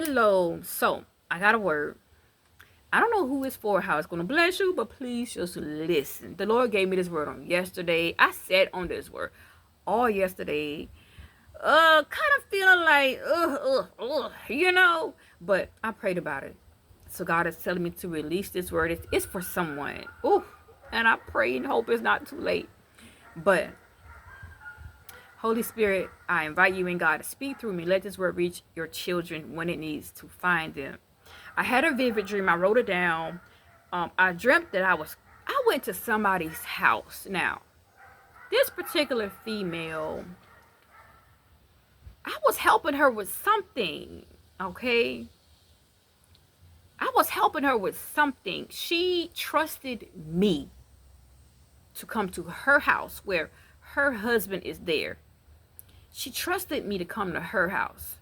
Hello. So, I got a word. I don't know who it's for, how it's going to bless you, but please just listen. The Lord gave me this word on yesterday. I sat on this word all yesterday. Kind of feeling like, but I prayed about it. So, God is telling me to release this word. It's for someone. Ooh, and I pray and hope it's not too late. But Holy Spirit, I invite you in, God, to speak through me. Let this word reach your children when it needs to find them. I had a vivid dream. I wrote it down. I dreamt that I went to somebody's house. Now, this particular female, I was helping her with something, okay? I was helping her with something. She trusted me to come to her house where her husband is there. She trusted me to come to her house.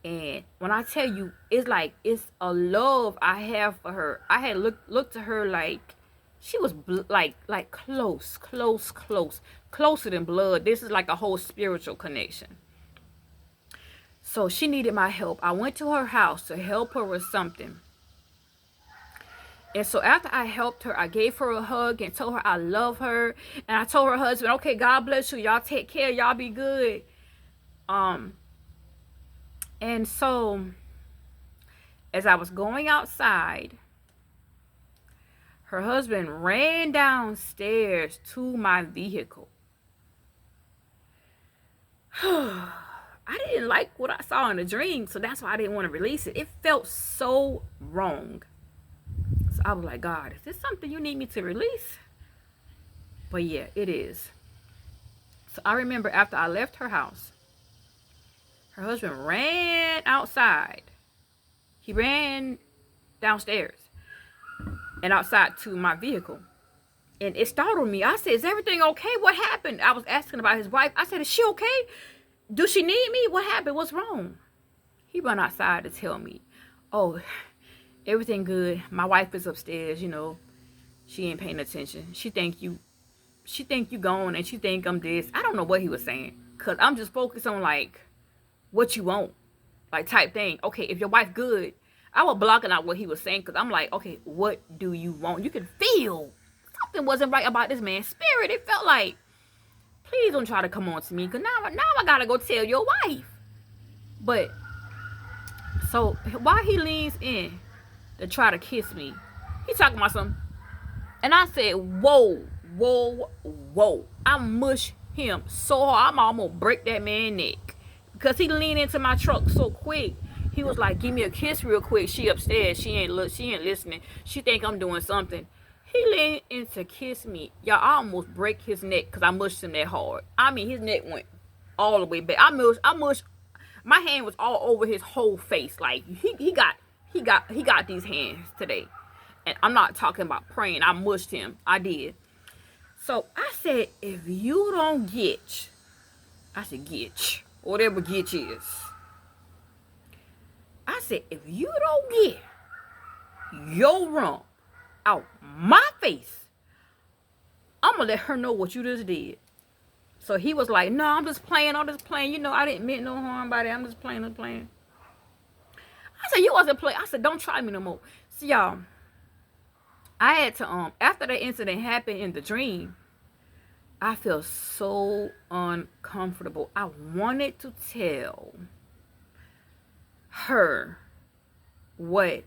And when I tell you, it's a love I have for her. I had looked to her like she was like closer than blood. This is like a whole spiritual connection. So she needed my help. I went to her house to help her with something. And so after I helped her, I gave her a hug and told her I love her. And I told her husband, okay, God bless you. Y'all take care. Y'all be good. And so as I was going outside, her husband ran downstairs to my vehicle. I didn't like what I saw in the dream, so that's why I didn't want to release it. It felt so wrong. So I was like, God, is this something you need me to release? But yeah, it is. So I remember after I left her house, her husband ran outside. He ran downstairs and outside to my vehicle. And it startled me. I said, is everything okay? What happened? I was asking about his wife. I said, is she okay? Does she need me? What happened? What's wrong? He run outside to tell me, oh, everything good. My wife is upstairs, She ain't paying attention. She think you gone and she think I'm this. I don't know what he was saying. Cause I'm just focused on like what you want. Like type thing. Okay, if your wife good, I was blocking out what he was saying because I'm like, okay, what do you want? You can feel something wasn't right about this man's spirit. It felt like, please don't try to come on to me because now I gotta go tell your wife. But so while he leans in to try to kiss me, he talking about something, and I said, whoa. I mush him so hard I'm almost break that man's neck. Because he leaned into my truck so quick. He was like, give me a kiss real quick. She upstairs. She ain't listening. She think I'm doing something. He leaned in to kiss me. Y'all, I almost break his neck because I mushed him that hard. I mean, his neck went all the way back. I mushed. My hand was all over his whole face. Like, he got these hands today. And I'm not talking about praying. I mushed him. I did. So I said, if you don't get, whatever get is. I said, if you don't get your rump out my face, I'm going to let her know what you just did. So he was like, no, I'm just playing. I didn't mean no harm by that. I'm just playing. I said, you wasn't playing. I said, don't try me no more. So y'all, I had to, after that incident happened in the dream, I felt so uncomfortable. I wanted to tell her what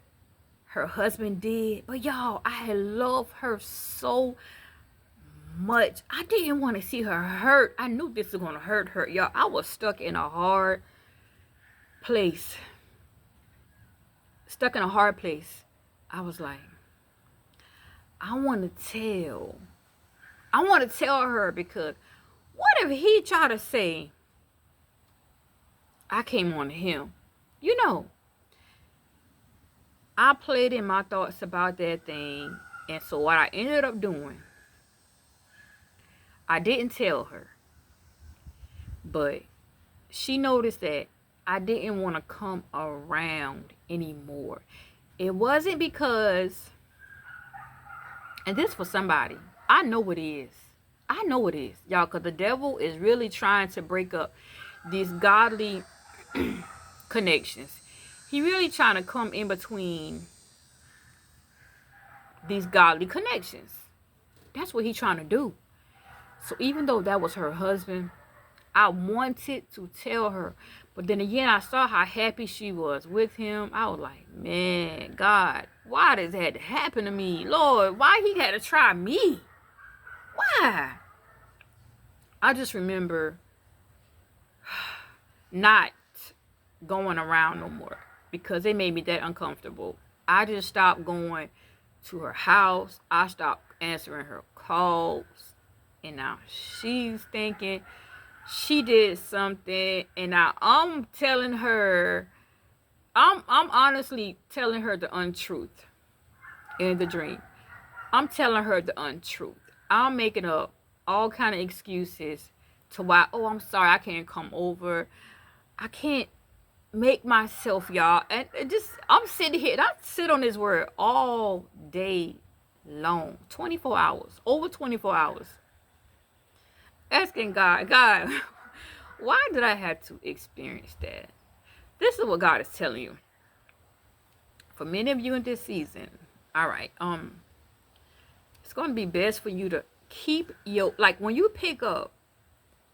her husband did. But y'all, I love her so much. I didn't want to see her hurt. I knew this was going to hurt her. Y'all, I was stuck in a hard place. I was like, I want to tell her because what if he try to say I came on to him? I played in my thoughts about that thing. And so what I ended up doing, I didn't tell her. But she noticed that I didn't want to come around anymore. It wasn't because, and this for somebody, I know it is, y'all, because the devil is really trying to break up these godly connections. He really trying to come in between these godly connections. That's what he trying to do. So even though that was her husband, I wanted to tell her. But then again, I saw how happy she was with him. I was like, man, God, why does that happen to me? Lord, why he had to try me? Why? I just remember not going around no more because it made me that uncomfortable. I just stopped going to her house. I stopped answering her calls. And now she's thinking she did something. And now I'm telling her, I'm honestly telling her the untruth in the dream. I'm telling her the untruth. I'm making up all kind of excuses to why, oh, I'm sorry, I can't come over. I can't make myself, y'all. And just, I'm sitting here, and I sit on this word all day long. 24 hours. Over 24 hours. Asking God, God, why did I have to experience that? This is what God is telling you. For many of you in this season, all right, it's going to be best for you to keep your, like when you pick up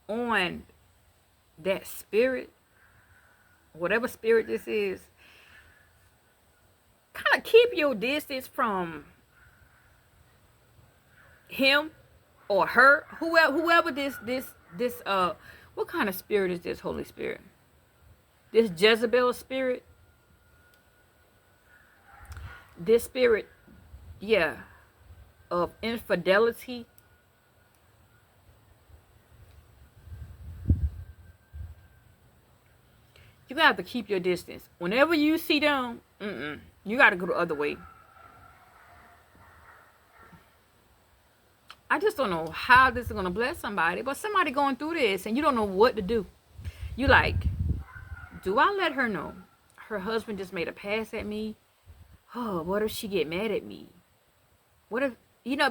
on that spirit, whatever spirit this is, kind of keep your distance from him or her, whoever this what kind of spirit is this, Holy Spirit? This Jezebel spirit? This spirit, yeah, of infidelity. You got to keep your distance. Whenever you see them, you got to go the other way. I just don't know how this is going to bless somebody, but somebody going through this and you don't know what to do. You like, do I let her know her husband just made a pass at me? Oh, what if she get mad at me? What if,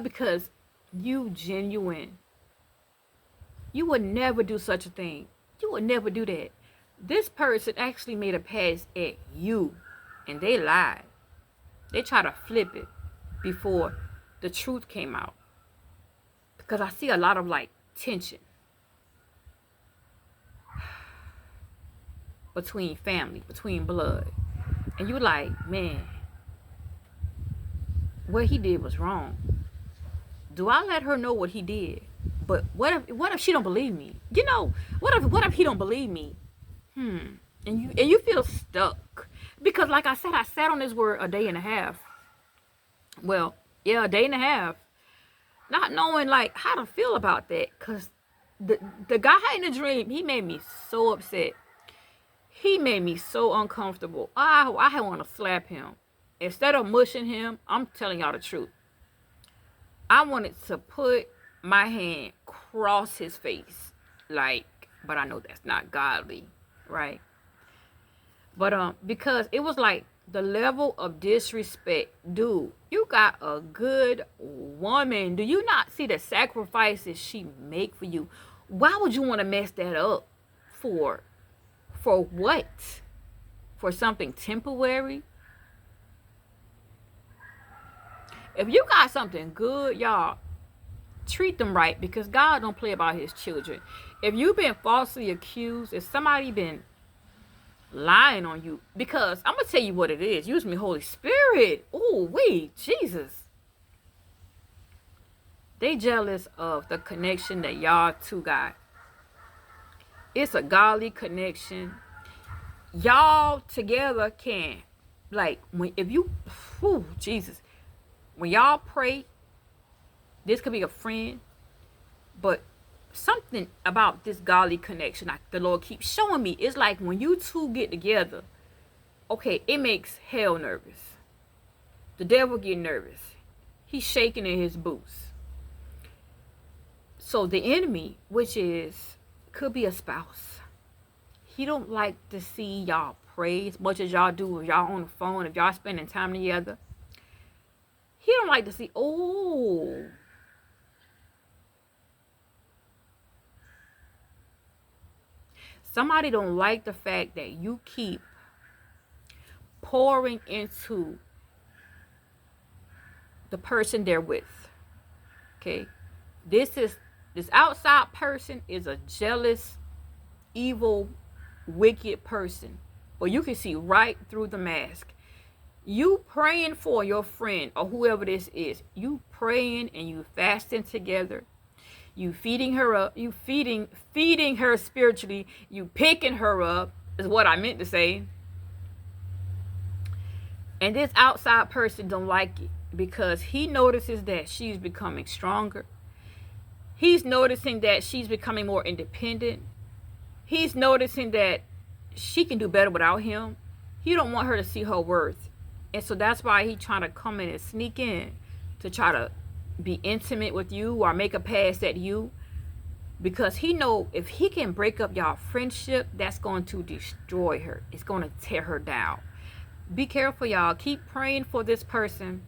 because you genuine. You would never do such a thing. You would never do that. This person actually made a pass at you and they lied. They try to flip it before the truth came out. Because I see a lot of like tension between family, between blood. And you're like, man, what he did was wrong. Do I let her know what he did? But what if she don't believe me? What if he don't believe me? And you feel stuck. Because like I said, I sat on this word a day and a half. Well, yeah, a day and a half. Not knowing like how to feel about that. Because the guy in the dream, he made me so upset. He made me so uncomfortable. I want to slap him. Instead of mushing him, I'm telling y'all the truth. I wanted to put my hand across his face. But I know that's not godly, right? But because it was like the level of disrespect. Dude, you got a good woman. Do you not see the sacrifices she make for you? Why would you want to mess that up? For what? For something temporary? If you got something good, y'all, treat them right, because God don't play about his children. If you've been falsely accused, if somebody been lying on you, because I'm gonna tell you what it is. Use me, Holy Spirit. Oh, wait, Jesus. They jealous of the connection that y'all two got. It's a godly connection. Y'all together can, Jesus, when y'all pray, this could be a friend, but something about this godly connection, like the Lord keeps showing me, it's like when you two get together, okay, it makes hell nervous. The devil get nervous. He's shaking in his boots. So the enemy, which could be a spouse, he don't like to see y'all pray as much as y'all do if y'all on the phone, if y'all spending time together. He don't like to see, somebody don't like the fact that you keep pouring into the person they're with. Okay? This outside person is a jealous, evil, wicked person. But you can see right through the mask. You praying for your friend or whoever this is. You praying and you fasting together. You feeding her up. You feeding her spiritually. You picking her up is what I meant to say. And this outside person don't like it because he notices that she's becoming stronger. He's noticing that she's becoming more independent. He's noticing that she can do better without him. He don't want her to see her worth. And so that's why he's trying to come in and sneak in to try to be intimate with you or make a pass at you. Because he know if he can break up y'all friendship, that's going to destroy her. It's going to tear her down. Be careful, y'all. Keep praying for this person.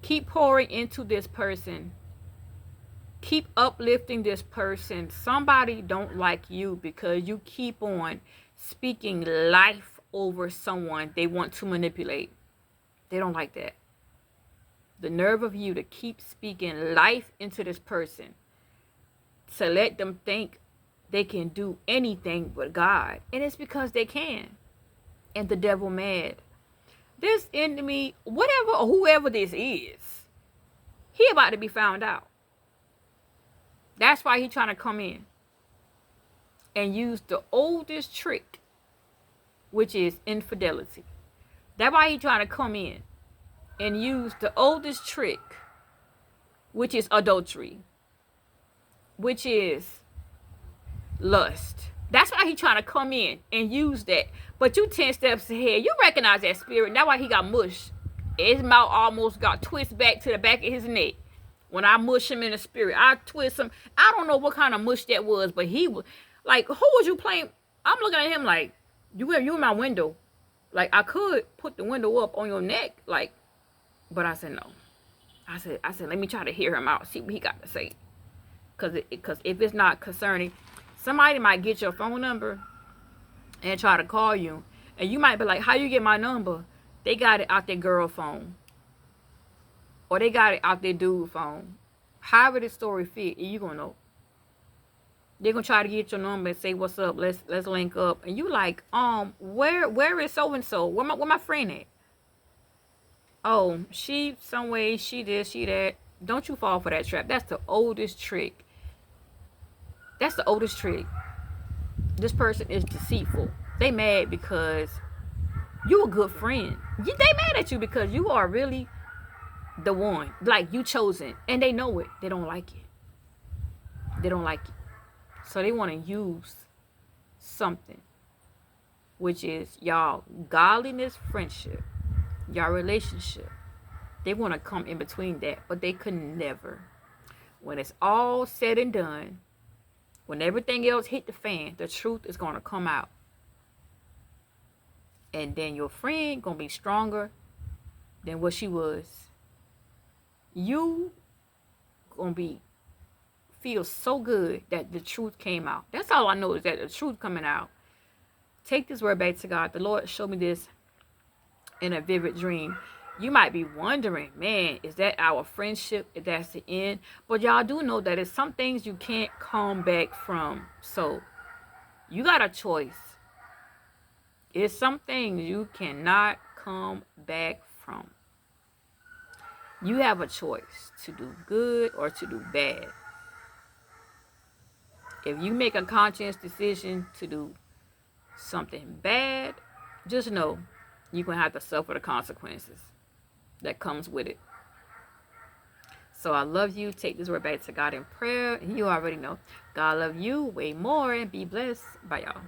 Keep pouring into this person. Keep uplifting this person. Somebody don't like you because you keep on speaking life over someone they want to manipulate. They don't like that. The nerve of you to keep speaking life into this person, to let them think they can do anything but God. And it's because they can. And the devil mad. This enemy, whatever or whoever this is, he about to be found out. That's why he trying to come in and use the oldest trick, which is infidelity. That's why he trying to come in and use the oldest trick, which is adultery, which is lust. That's why he trying to come in and use that. But you 10 steps ahead. You recognize that spirit. That's why he got mushed. His mouth almost got twisted back to the back of his neck. When I mush him in the spirit, I twist him. I don't know what kind of mush that was, but he was like, who was you playing? I'm looking at him like, you in my window. Like, I could put the window up on your neck, like, but I said no. I said, let me try to hear him out, see what he got to say. Because if it's not concerning, somebody might get your phone number and try to call you. And you might be like, how you get my number? They got it out their girl phone. Or they got it out their dude phone. However the story fit, you gonna know. They're gonna try to get your number and say, what's up? Let's link up. And you like, where is so-and-so? Where my friend at? Oh, she some way, she this, she that. Don't you fall for that trap. That's the oldest trick. That's the oldest trick. This person is deceitful. They mad because you a good friend. They mad at you because you are really the one. Like, you chosen. And they know it. They don't like it. They don't like it. So they want to use something, which is y'all godliness, friendship, y'all relationship. They want to come in between that, but they could never. When it's all said and done, when everything else hit the fan, the truth is going to come out. And then your friend going to be stronger than what she was. You going to feel so good that the truth came out. That's all I know, is that the truth coming out. Take this word back to God. The Lord showed me this in a vivid dream. You might be wondering, man, is that our friendship? If that's the end? But y'all do know that it's some things you can't come back from. So you got a choice. It's some things you cannot come back from. You have a choice to do good or to do bad. If you make a conscious decision to do something bad, just know you're going to have to suffer the consequences that comes with it. So I love you. Take this word back to God in prayer. You already know. God love you way more, and be blessed. Bye, y'all.